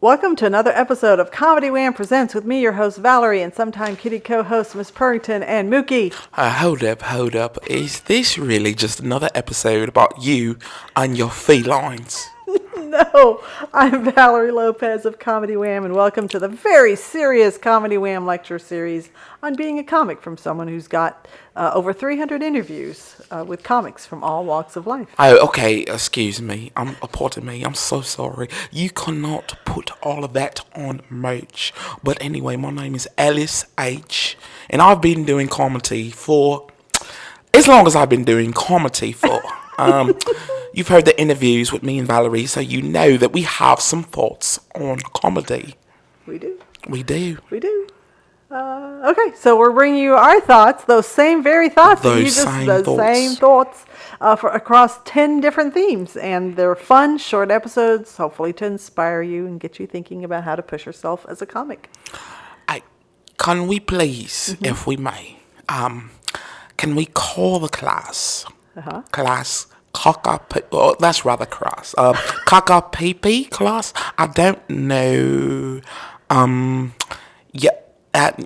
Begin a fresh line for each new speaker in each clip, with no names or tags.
Welcome to another episode of Comedy Wham Presents with me, your host Valerie, and sometime kitty co-host Miss Purrington and Mookie.
Hold up. Is this really just another episode about you and your felines?
No, I'm Valerie Lopez of Comedy Wham, and welcome to the very serious Comedy Wham lecture series on being a comic from someone who's got over 300 interviews with comics from all walks of life.
Oh, okay, excuse me. Pardon me, I'm so sorry. You cannot put all of that on merch. But anyway, my name is Ellis, Aych, and I've been doing comedy for as long as I've been doing comedy for. You've heard the interviews with me and Valerie, so you know that we have some thoughts on comedy.
We do. Okay, so we're bringing you our thoughts, those same very thoughts.
Those same
thoughts for across 10 different themes. And they're fun, short episodes, hopefully to inspire you and get you thinking about how to push yourself as a comic.
Can we please, if we may, can we call the class? Class Caca, that's rather crass. Caca class? I don't know.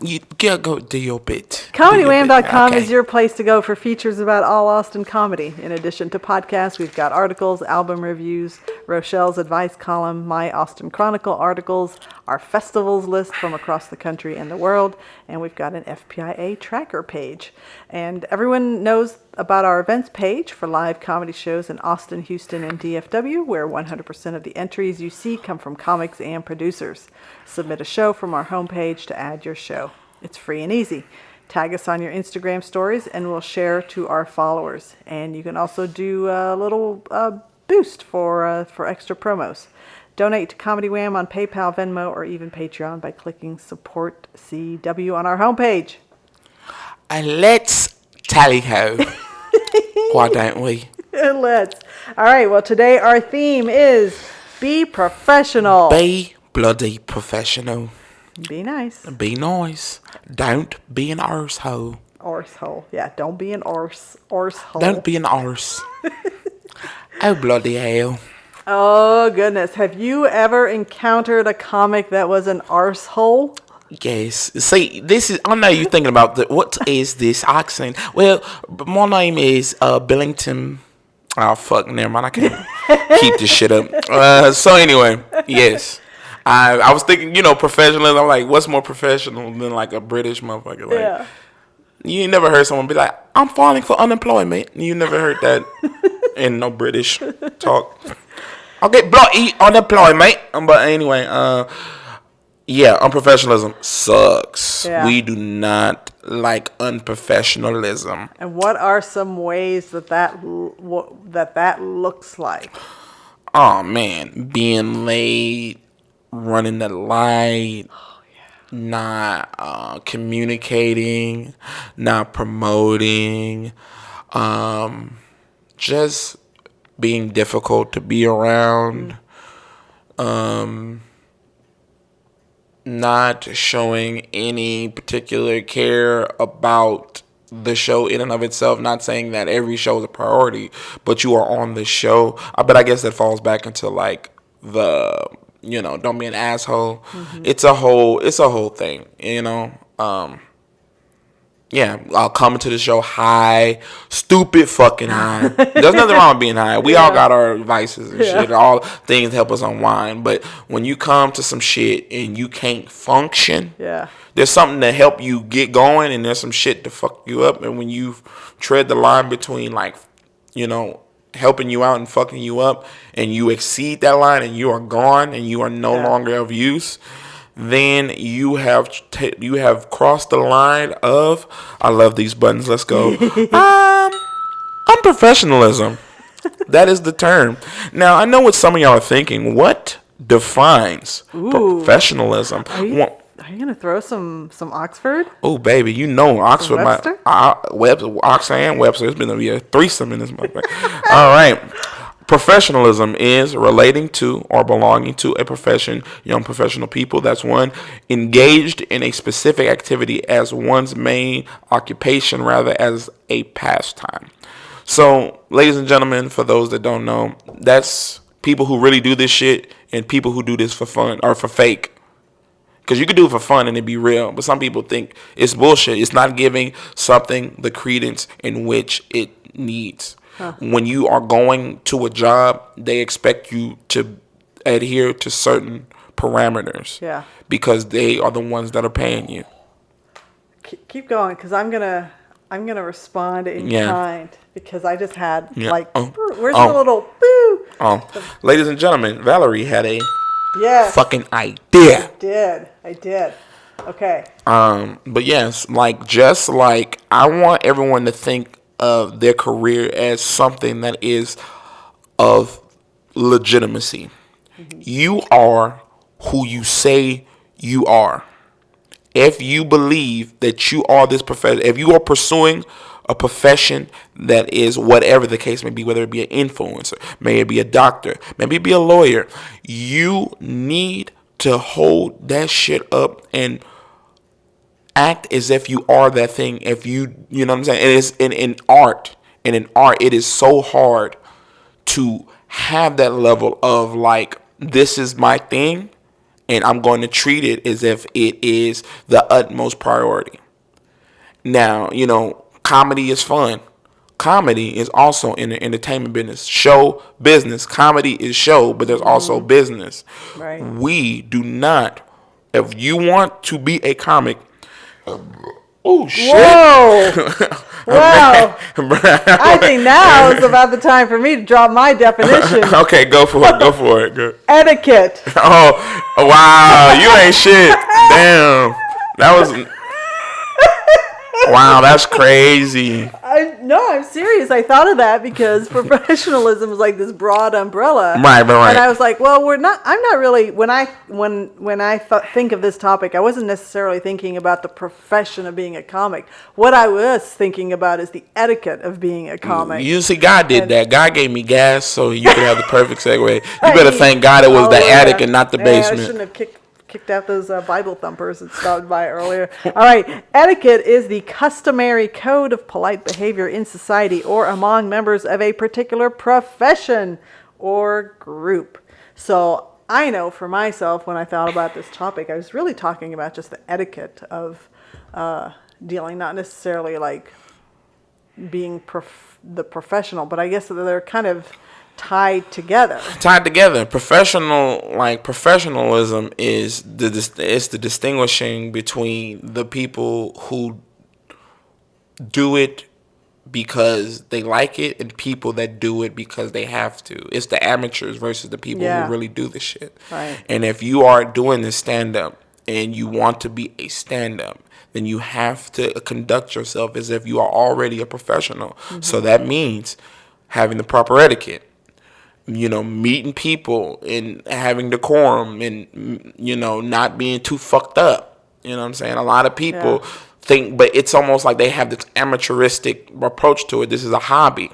You go do your bit.
ComedyWham.com is your place to go for features about all Austin comedy. In addition to podcasts, we've got articles, album reviews, Rochelle's advice column, my Austin Chronicle articles, our festivals list from across the country and the world, and we've got an FPIA tracker page. And everyone knows about our events page for live comedy shows in Austin, Houston, and DFW, where 100% of the entries you see come from comics and producers. Submit a show from our homepage to add your show. It's free and easy. Tag us on your Instagram stories and we'll share to our followers. And you can also do a little boost for extra promos. Donate to Comedy Wham on PayPal, Venmo, or even Patreon by clicking Support CW on our homepage.
And let's tally-ho. Why don't we?
Let's. All right, well, today our theme is Be Professional.
Be bloody professional.
Be nice.
Be nice. Don't be an arsehole.
Arsehole. Yeah, don't be an arsehole.
Don't be an arse. Oh, bloody hell.
Oh, goodness. Have you ever encountered a comic that was an arsehole?
Yes. See, I know you're thinking about what is this accent? Well, my name is Billington. Oh, fuck, never mind. I can't keep this shit up. So anyway, yes. I was thinking, professionalism. I'm like, what's more professional than like a British motherfucker? Like,
yeah.
You never heard someone be like, I'm filing for unemployment. You never heard that in no British talk. I'll get bloody unemployment. But anyway, yeah, unprofessionalism sucks. Yeah. We do not like unprofessionalism.
And what are some ways that looks like?
Oh, man. Being late, running the light, not communicating, not promoting, just being difficult to be around, not showing any particular care about the show in and of itself. Not saying that every show is a priority, but you are on the show. I guess that falls back into like the, don't be an asshole. Mm-hmm. It's a whole thing, Yeah, I'll come into the show high, stupid fucking high. There's nothing wrong with being high. We all got our vices and shit. All things help us unwind. But when you come to some shit and you can't function, there's something to help you get going, and there's some shit to fuck you up. And when you tread the line between like, helping you out and fucking you up, and you exceed that line and you are gone and you are no longer of use, then you have crossed the line of, I love these buttons, let's go, unprofessionalism. That is the term. Now, I know what some of y'all are thinking. What defines professionalism?
Are you going to throw some Oxford?
Oh, baby, Oxford. Webster? Oxford and Webster. It's been a threesome in this motherfucker. All right. Professionalism is relating to or belonging to a profession, young professional people. That's one, engaged in a specific activity as one's main occupation rather as a pastime. So, ladies and gentlemen, for those that don't know, that's people who really do this shit and people who do this for fun or for fake. Because you could do it for fun and it be real, but some people think it's bullshit. It's not giving something the credence in which it needs. When you are going to a job, they expect you to adhere to certain parameters.
Yeah.
Because they are the ones that are paying you.
Keep going, because I'm gonna respond in kind, because I just had where's the little boo?
Ladies and gentlemen, Valerie had a fucking idea.
I did. Okay.
But yes, just like I want everyone to think of their career as something that is of legitimacy. Mm-hmm. You are who you say you are. If you believe that you are this profession, if you are pursuing a profession that is whatever the case may be, whether it be an influencer, may it be a doctor, maybe it be a lawyer, you need to hold that shit up and act as if you are that thing. If you know what I'm saying? It is in art, it is so hard to have that level of this is my thing. And I'm going to treat it as if it is the utmost priority. Now, comedy is fun. Comedy is also in the entertainment business. Show business. Comedy is show, but there's also business.
Right.
We do not. If you want to be a comic. Oh, shit.
Whoa. Wow. I think now is about the time for me to drop my definition.
Okay, go for it. Go.
Etiquette.
Oh, wow. You ain't shit. Damn. That was... Wow, that's crazy.
I'm serious. I thought of that because professionalism is like this broad umbrella.
Right.
And I was like, well, I'm not really, when I think of this topic, I wasn't necessarily thinking about the profession of being a comic. What I was thinking about is the etiquette of being a comic.
You see, God did that. God gave me gas so you could have the perfect segue. You better thank God it was the attic and not the basement.
I shouldn't have kicked out those Bible thumpers that stopped by earlier. All right. Etiquette is the customary code of polite behavior in society or among members of a particular profession or group. So I know for myself, when I thought about this topic, I was really talking about just the etiquette of dealing, not necessarily like being the professional, but I guess they're kind of tied together.
Professionalism is the distinguishing between the people who do it because they like it and people that do it because they have to. It's the amateurs versus the people who really do the shit.
Right.
And if you are doing this stand-up and you want to be a stand-up, then you have to conduct yourself as if you are already a professional. Mm-hmm. So that means having the proper etiquette. Meeting people and having decorum and, not being too fucked up. You know what I'm saying? A lot of people think, but it's almost like they have this amateuristic approach to it. This is a hobby.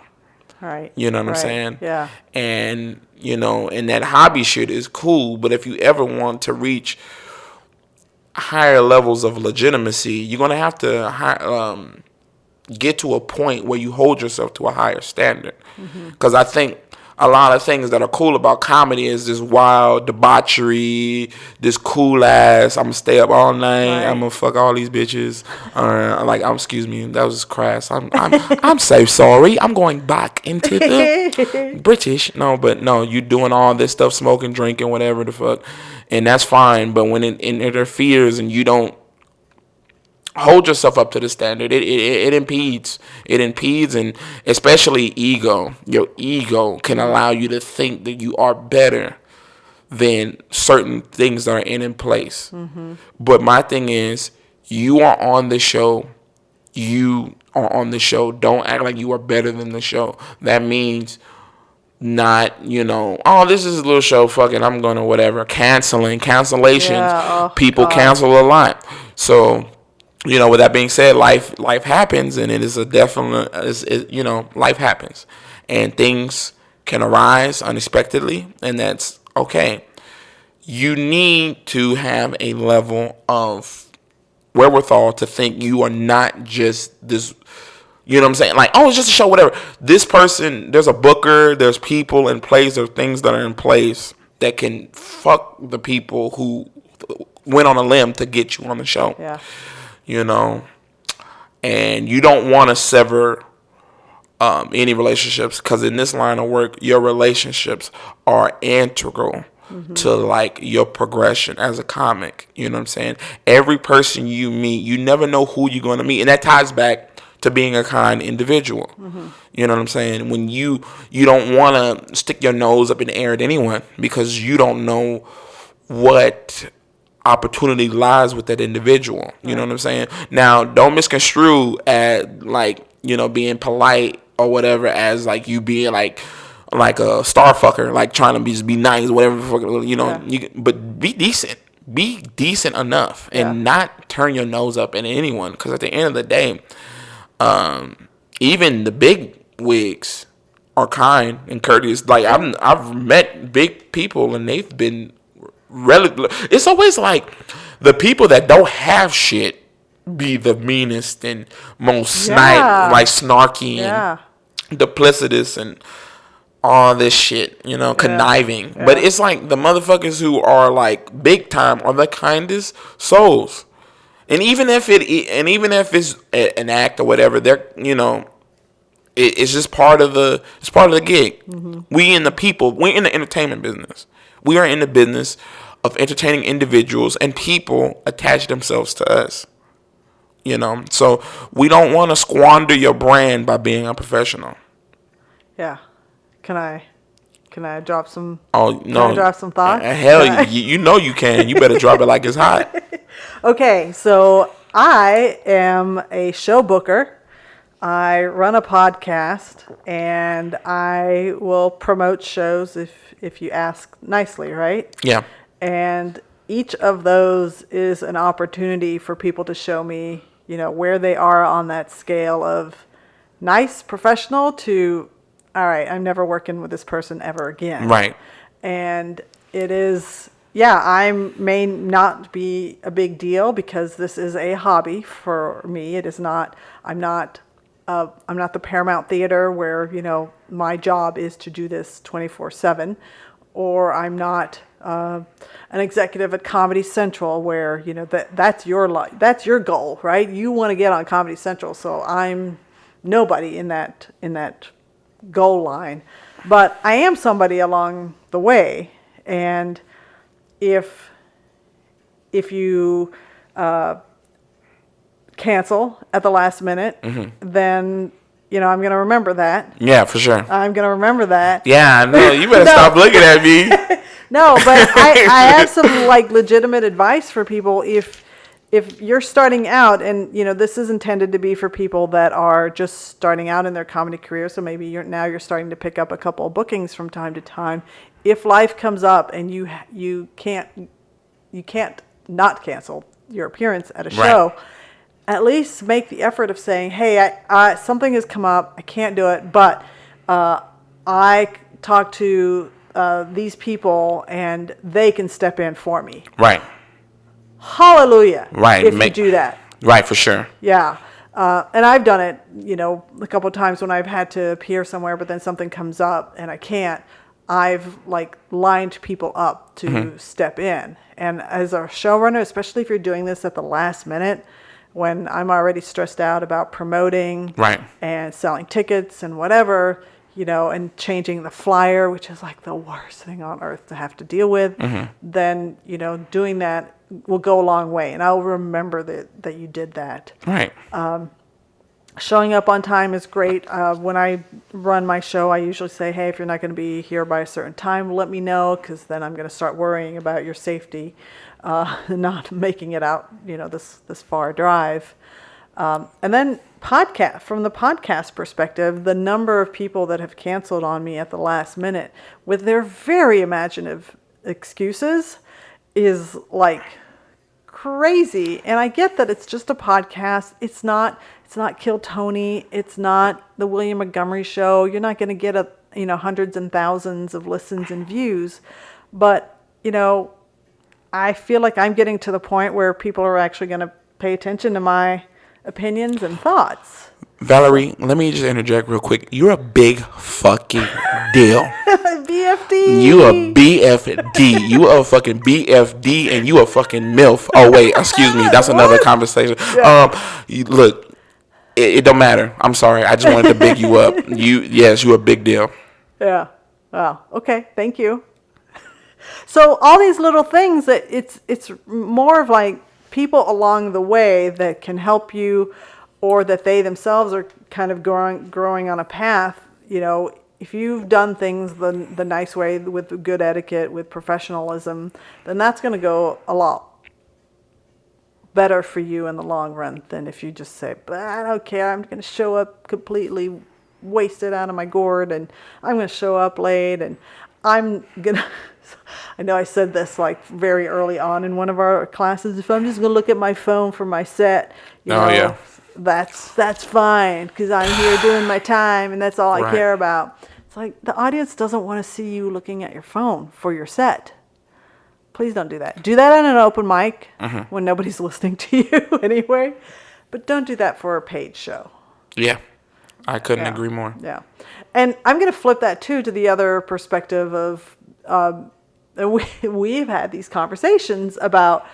Right.
You know what I'm saying?
Yeah.
And, and that hobby shit is cool. But if you ever want to reach higher levels of legitimacy, you're going to have to get to a point where you hold yourself to a higher standard. Because I think a lot of things that are cool about comedy is this wild debauchery, this cool ass, I'm gonna stay up all night, I'm gonna fuck all these bitches. Excuse me, that was crass. I'm so sorry. I'm going back into the British. No, you doing all this stuff, smoking, drinking, whatever the fuck, and that's fine. But when it interferes and you don't hold yourself up to the standard, it impedes. It impedes, and especially ego. Your ego can allow you to think that you are better than certain things that are in place. Mm-hmm. But my thing is, you are on the show. You are on the show. Don't act like you are better than the show. That means not, this is a little show, fucking, I'm going to whatever. Cancellations. Yeah, people cancel a lot. So, with that being said, life happens, and it is a definite, life happens, and things can arise unexpectedly, and that's okay. You need to have a level of wherewithal to think you are not just this You know what I'm saying? Like, oh, it's just a show, whatever. This person, there's a booker, there's people in place, there's things that are in place that can fuck the people who went on a limb to get you on the show.
Yeah.
You know? And you don't want to sever any relationships, because in this line of work, your relationships are integral to like your progression as a comic. You know what I'm saying? Every person you meet, you never know who you're going to meet, and that ties back to being a kind individual. You know what I'm saying? When you don't want to stick your nose up in the air at anyone, because you don't know what opportunity lies with that individual. You know what I'm saying? Now, don't misconstrue at like, you know, being polite or whatever as like you being like a star fucker, like trying to just be nice, whatever, you know. But be decent. Be decent enough and not turn your nose up at anyone, because at the end of the day, even the big wigs are kind and courteous. Like I've met big people and they've been it's always like the people that don't have shit be the meanest and most snarky and duplicitous and all this shit, you know, conniving. But it's like the motherfuckers who are like big time are the kindest souls. And even if it's an act or whatever, they're, you know, it's just part of the gig. We're in the entertainment business. We are in the business of entertaining individuals, and people attach themselves to us. You know, so we don't want to squander your brand by being unprofessional.
Yeah. Can I drop some?
Oh no!
Can I drop some thoughts?
Hell, you know you can. You better drop it like it's hot.
Okay, so I am a show booker. I run a podcast, and I will promote shows if you ask nicely, right?
Yeah.
And each of those is an opportunity for people to show me, you know, where they are on that scale of nice, professional to, all right, I'm never working with this person ever again.
Right.
And it is, I may not be a big deal because this is a hobby for me. It is not, I'm not the Paramount Theater where, you know, my job is to do this 24/7, or I'm not an executive at Comedy Central where, you know, that's your goal, right? You want to get on Comedy Central, so I'm nobody in that goal line. But I am somebody along the way, and if you cancel at the last minute, then, you know, I'm going to remember that.
Yeah, for sure.
I'm going to remember that.
Yeah, I know. You better stop looking at me.
No, but I have some like legitimate advice for people if you're starting out, and you know this is intended to be for people that are just starting out in their comedy career. So maybe you're starting to pick up a couple of bookings from time to time. If life comes up and you can't not cancel your appearance at a show, at least make the effort of saying, hey, I something has come up, I can't do it, but I talked to these people and they can step in for me.
Right.
Hallelujah.
Right.
If you do that.
Right, for sure.
Yeah. And I've done it, you know, a couple of times when I've had to appear somewhere, but then something comes up and I can't. I've like lined people up to step in. And as a showrunner, especially if you're doing this at the last minute, when I'm already stressed out about promoting and selling tickets and whatever, you know, and changing the flyer, which is like the worst thing on earth to have to deal with, then, you know, doing that will go a long way. And I'll remember that you did that.
Right.
Showing up on time is great. When I run my show, I usually say, hey, if you're not going to be here by a certain time, let me know, because then I'm going to start worrying about your safety, not making it out, you know, this far drive. And then from the podcast perspective, the number of people that have canceled on me at the last minute with their very imaginative excuses is like crazy. And I get that it's just a podcast. It's not Kill Tony. It's not the William Montgomery show. You're not going to get hundreds and thousands of listens and views. But, you know, I feel like I'm getting to the point where people are actually going to pay attention to my opinions and thoughts.
Valerie, let me just interject real quick. You're a big fucking deal.
BFD.
You a BFD. You a fucking BFD, and you a fucking MILF. Oh wait, excuse me. That's another conversation.
Yeah.
Look, it don't matter. I'm sorry. I just wanted to big you up. You a big deal.
Yeah. Wow. Okay. Thank you. So all these little things that it's more of like people along the way that can help you, or that they themselves are kind of growing on a path. You know, if you've done things the nice way with good etiquette, with professionalism, then that's going to go a lot better for you in the long run than if you just say, but I don't care, I'm going to show up completely wasted out of my gourd, and I'm going to show up late, and I'm going to, I know I said this like very early on in one of our classes, if I'm just going to look at my phone for my set, you know,
yeah.
That's fine, because I'm here doing my time, and that's all I
Right.
care about. It's like the audience doesn't want to see you looking at your phone for your set. Please don't do that. Do that on an open mic when nobody's listening to you anyway, but don't do that for a paid show.
Yeah, I couldn't agree more.
Yeah, and I'm going to flip that too to the other perspective of we've had these conversations about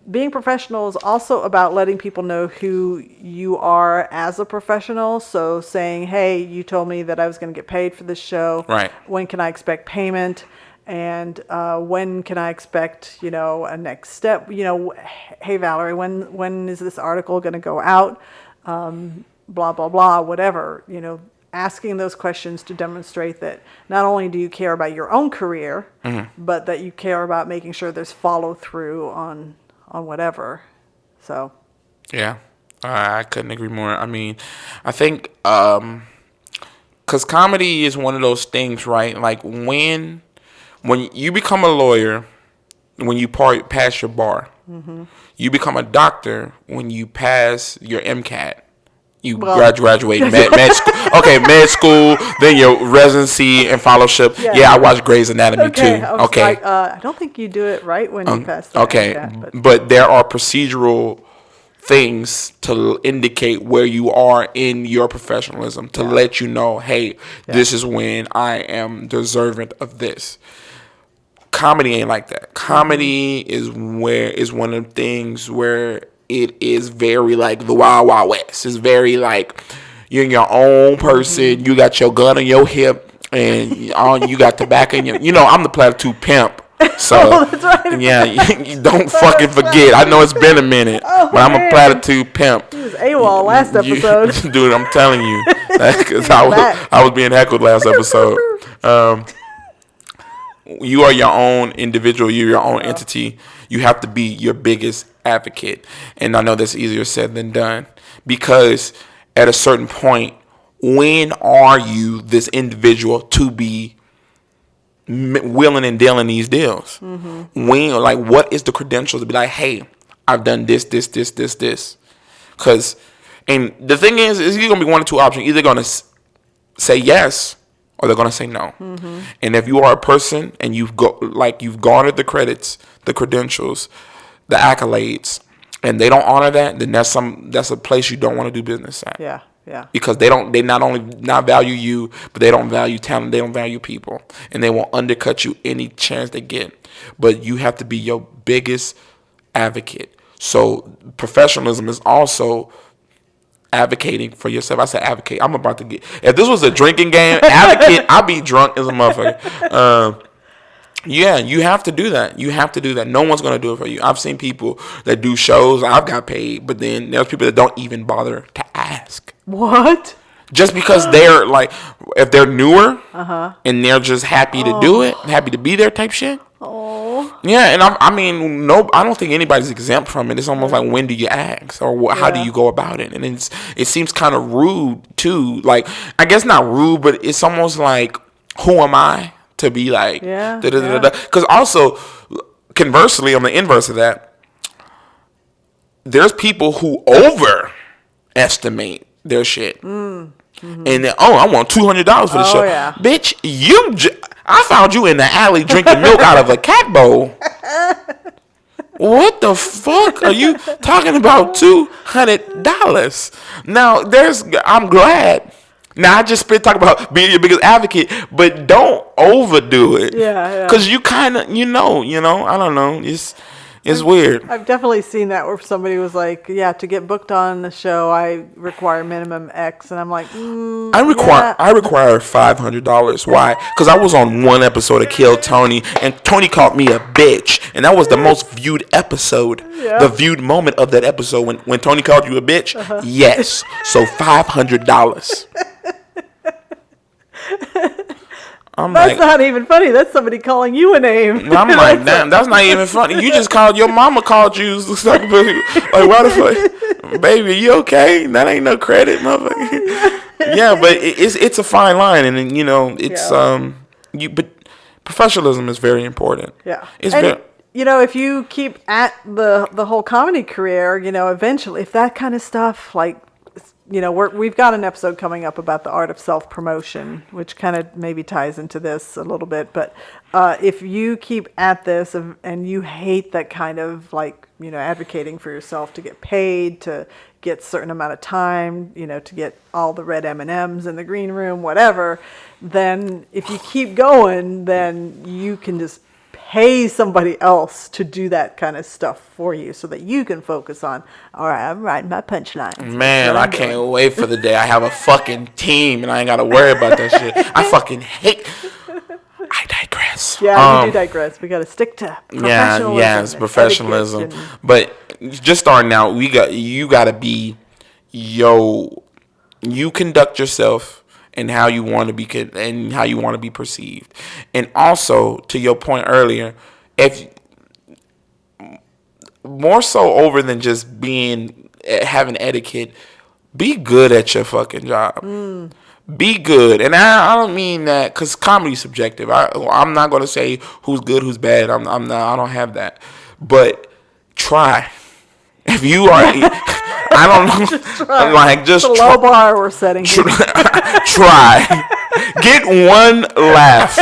being professional is also about letting people know who you are as a professional. So saying, hey, you told me that I was going to get paid for this show.
Right.
When can I expect payment? And when can I expect, you know, a next step? You know, hey, Valerie, when is this article going to go out? Blah, blah, blah, whatever. You know, asking those questions to demonstrate that not only do you care about your own career, but that you care about making sure there's follow through on whatever. So.
Yeah, I couldn't agree more. I mean, I think because comedy is one of those things, right? Like when you become a lawyer, when you pass your bar, you become a doctor when you pass your MCAT. You graduate med school. Okay, med school, then your residency and fellowship. Yeah, I watched Grey's Anatomy too. Okay.
I don't think you do it right when you pass the
Okay,
MCAT,
but there are procedural things to indicate where you are in your professionalism, to let you know, hey, this is when I am deserving of this. Comedy ain't like that. Comedy is one of the things where it is very like the Wild Wild West. It's very like you're your own person. You got your gun on your hip, and you got tobacco in your. You know, I'm the platitude pimp. So
that's right.
Yeah, you don't fucking forget. I know it's been a minute, but I'm a platitude pimp.
He was AWOL last episode.
Dude, I'm telling you, because I was being heckled last episode. You are your own individual. You're your own entity. You have to be your biggest advocate. And I know that's easier said than done, because at a certain point, when are you this individual to be willing and dealing these deals? When, like, what is the credentials to be like, hey, I've done this. Because, and the thing is you're going to be one of two options. Either going to say yes, or they're going to say no. And if you are a person and you've garnered the credits, the credentials, the accolades, and they don't honor that, then that's a place you don't want to do business at.
Yeah.
Because they not only not value you, but they don't value talent, they don't value people, and they will undercut you any chance they get. But you have to be your biggest advocate. So professionalism is also advocating for yourself. I said advocate. I'm about to get. If this was a drinking game, advocate, I'd be drunk as a motherfucker. Yeah, you have to do that. No one's going to do it for you. I've seen people that do shows. I've got paid, but then there's people that don't even bother to ask.
What?
Just because they're like, if they're newer and they're just happy to do it, happy to be there type shit.
Oh.
Yeah, and I mean, no, I don't think anybody's exempt from it. It's almost like, when do you ask, or how do you go about it? And it seems kind of rude too. Like, I guess not rude, but it's almost like, who am I to be like? Because also, conversely, on the inverse of that, there's people who overestimate their shit. And then, I want $200 for the show.
Yeah.
Bitch, I found you in the alley drinking milk out of a cat bowl. What the fuck are you talking about? $200. Now, I'm glad. Now, I just been talking about being your biggest advocate, but don't overdo it.
Yeah.
Because you kind of, I don't know. It's weird.
I've definitely seen that where somebody was like, yeah, to get booked on the show, I require minimum X. And I'm like,
I require $500. Why? Because I was on one episode of Kill Tony, and Tony called me a bitch. And that was the most viewed episode. Yeah. The viewed moment of that episode when Tony called you a bitch. Uh-huh. Yes. So $500.
That's not even funny. That's somebody calling you a name.
I'm like, damn, that's not even funny. You just called, your mama called you. Like, why the fuck? Baby, you okay? That ain't no credit, motherfucker. Yeah, but it's a fine line. And then, it's, but professionalism is very important.
Yeah. If you keep at the whole comedy career, eventually, if that kind of stuff, like, we've got an episode coming up about the art of self-promotion, which kind of maybe ties into this a little bit. But if you keep at this and you hate that kind of like, advocating for yourself to get paid, to get a certain amount of time, to get all the red M&Ms in the green room, whatever, then if you keep going, then you can just pay somebody else to do that kind of stuff for you so that you can focus on, all right, I'm writing my punchlines.
Man, I can't wait for the day I have a fucking team and I ain't got to worry about that shit. I fucking hate... I digress.
Yeah, you do digress. We got to stick to professionalism.
Yes, professionalism. But just starting out, you got to be, you conduct yourself and how you want to be perceived. And also, to your point earlier, if more so over than just having etiquette, be good at your fucking job. Be good. And I don't mean that because comedy's subjective. I'm not going to say who's good, who's bad. I'm not. I don't have that. But try. If you are, I don't know. Just
it's a low bar we're setting here.
Try. Get one laugh.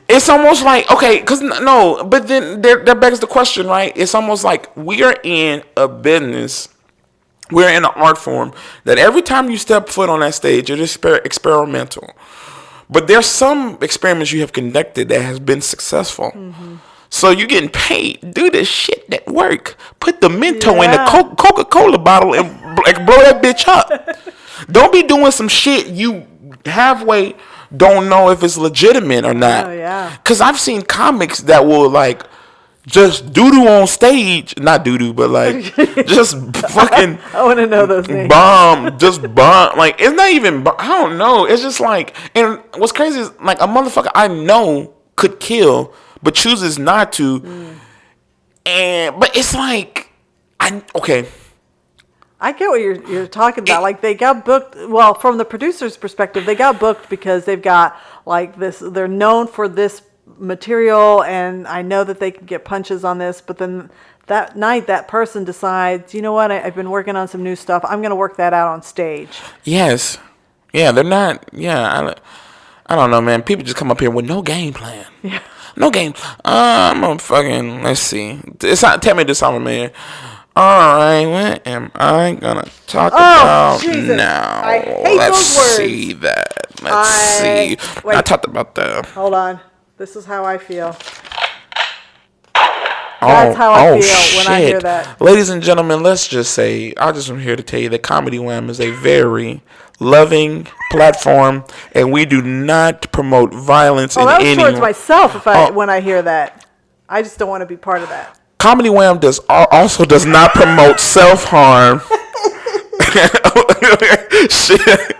It's almost like, okay, but then that begs the question, right? It's almost like we are in a business. We're in an art form that every time you step foot on that stage, it's experimental. But there's some experiments you have conducted that has been successful. Mm-hmm. So you're getting paid. Do the shit that work. Put the Mento in the Coca-Cola bottle and blow that bitch up. Don't be doing some shit you halfway don't know if it's legitimate or not.
Oh, yeah.
Because I've seen comics that will like just doo-doo on stage. Not doo-doo, but like just fucking
I want to know those names.
Bomb. Like, it's not even, I don't know. It's just like, and what's crazy is like a motherfucker I know could kill, but chooses not to. But it's like, okay.
I get what you're talking about. Like, they got booked. Well, from the producer's perspective, they got booked because they've got like this. They're known for this material, and I know that they can get punches on this. But then that night, that person decides, you know what? I've been working on some new stuff. I'm going to work that out on stage.
Yes. Yeah, they're not. Yeah, I don't know, man. People just come up here with no game plan.
Yeah.
No game. I'm gonna fucking, let's see. Tell me this song, man. All right, what am I gonna talk about
Jesus.
now?
I hate
Let's
those words.
see that. Let's see.
Wait.
I talked about that.
Hold on. This is how I feel. That's how I feel when I hear that.
Ladies and gentlemen, let's just say, I just am here to tell you that Comedy Wham is a very loving platform, and we do not promote violence in any.
Towards myself when I hear that. I just don't want to be part of that.
Comedy Wham also does not promote self-harm. Shit.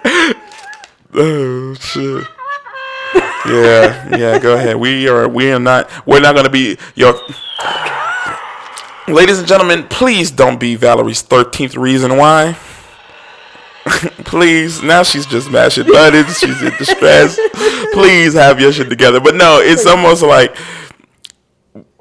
Oh shit. Yeah, go ahead. We're not gonna be your. Ladies and gentlemen, please don't be Valerie's 13th reason why. Please, now she's just mashing buttons. She's in distress. Please have your shit together. But no, it's almost like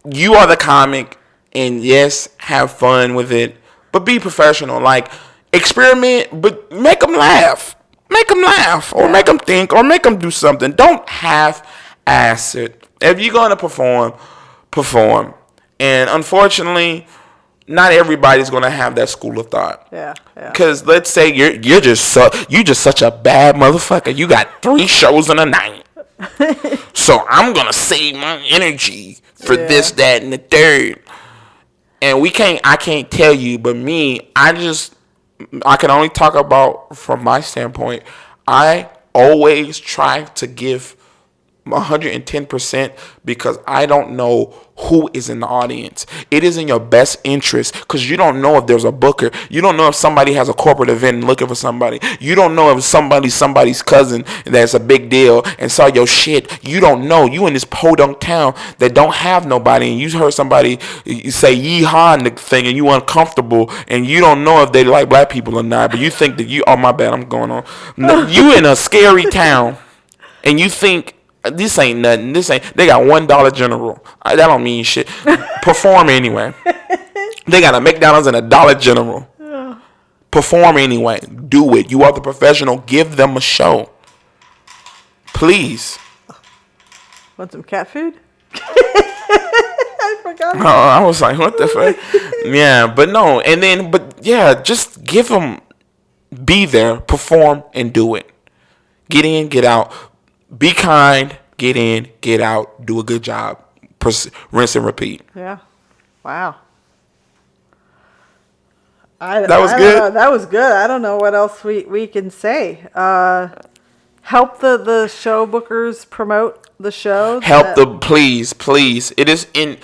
you are the comic, and yes, have fun with it, but be professional. Like, experiment, but make them laugh. Make them laugh, or make them think, or make them do something. Don't half-ass it. If you're gonna perform. And unfortunately, not everybody's gonna have that school of thought.
Yeah.
Because let's say you're just such a bad motherfucker. You got 3 shows in a night. So I'm gonna save my energy for this, that, and the third. And I can't tell you, but me, I can only talk about from my standpoint. I always try to give 110% because I don't know who is in the audience. It is in your best interest because you don't know if there's a booker. You don't know if somebody has a corporate event and looking for somebody. You don't know if somebody's cousin that's a big deal and saw your shit. You don't know. You in this podunk town that don't have nobody, and you heard somebody say yeehaw in the thing and you uncomfortable and you don't know if they like black people or not, but you think that oh my bad, I'm going on. You in a scary town and you think this ain't nothing. They got $1 General. That don't mean shit. Perform anyway. They got a McDonald's and a Dollar General. Perform anyway. Do it. You are the professional. Give them a show. Please.
Want some cat food? I forgot.
Oh, I was like, what the fuck? Yeah, but no. Just give them, be there, perform, and do it. Get in, get out. Be kind, get in, get out, do a good job, rinse and repeat.
Yeah. Wow.
That was good?
That was good. I don't know what else we can say. Help the show bookers promote the show.
Please. It is I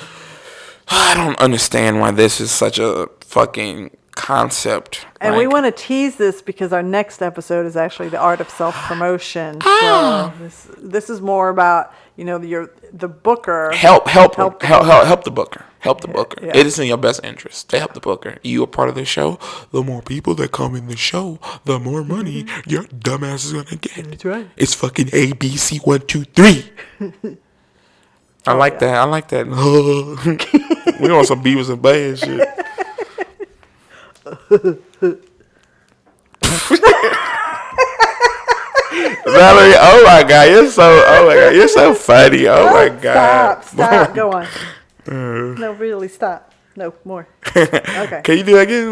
don't understand why this is such a fucking concept.
And we want to tease this because our next episode is actually the art of self-promotion. So this is more about, the booker.
Help the booker. Help the booker.
Yeah.
It is in your best interest to help the booker. You are part of the show. The more people that come in the show, the more money your dumbass is gonna get.
That's right.
It's fucking ABC 1, 2, 3. I like that. We want some Beavis and Butthead shit. Valerie, oh my god, you're so funny. Oh my god.
Stop. Go on. No, really, stop. No, more. Okay.
Can you do that again?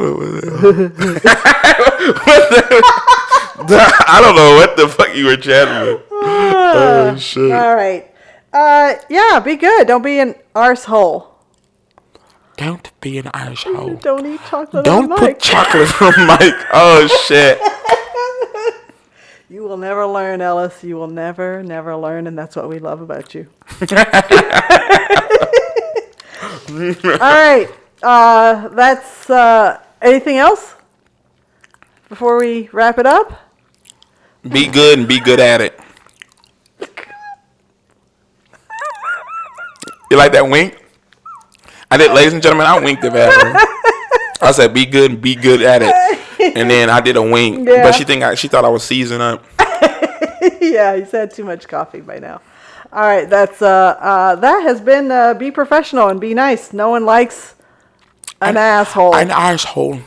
I don't know what the fuck you were chatting with. Oh shit.
All right. Yeah, be good. Don't be an arsehole.
Don't be an arsehole.
Don't eat chocolate
Don't
on
put
mic.
chocolate on mic. Oh shit.
You will never learn, Ellis. You will never learn, and that's what we love about you. All right. That's anything else before we wrap it up?
Be good and be good at it. You like that wink? I did, ladies and gentlemen, I winked at Valerie. I said, be good and be good at it. And then I did a wink.
Yeah.
But she thought I was seasoned up.
Yeah, he's had too much coffee by now. All right, that has been be professional and be nice. No one likes an asshole.
An asshole.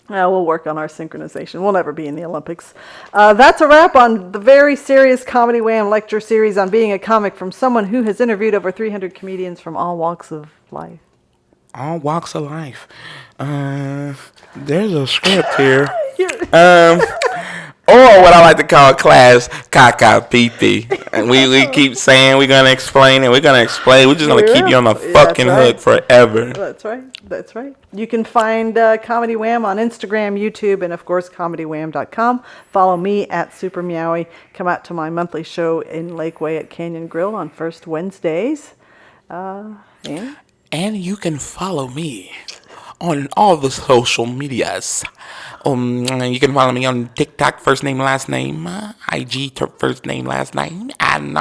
We'll work on our synchronization. We'll never be in the Olympics. That's a wrap on the very serious Comedy Wham lecture series on being a comic from someone who has interviewed over 300 comedians from all walks of life.
All walks of life. There's a script here. Or what I like to call class caca pee. And we keep saying we're going to explain it. We're going to explain. We're just going to keep you on the fucking hook forever.
That's right. You can find Comedy Wham on Instagram, YouTube, and of course, comedywham.com. Follow me at Super Meowie. Come out to my monthly show in Lakeway at Canyon Grill on first Wednesdays.
And you can follow me on all the social medias. You can follow me on TikTok, first name, last name, IG, first name, last name, and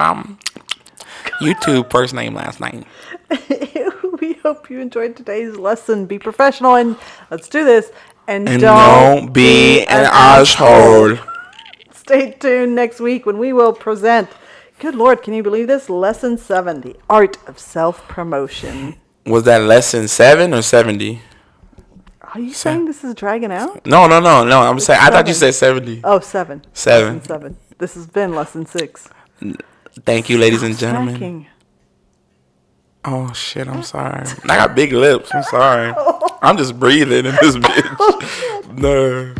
YouTube, first name, last name.
We hope you enjoyed today's lesson. Be professional and let's do this. And
don't be an asshole.
Stay tuned next week when we will present, good Lord, can you believe this? Lesson 7, the art of self-promotion. Was that lesson 7 or 70? Are you saying this is dragging out? No. I'm saying, I thought you said 70. Oh, 7. 7. Lesson 7. This has been lesson 6. Thank you, ladies and gentlemen. Tracking.
Oh shit, I'm sorry. I got big lips. I'm sorry. I'm just breathing in this bitch. No.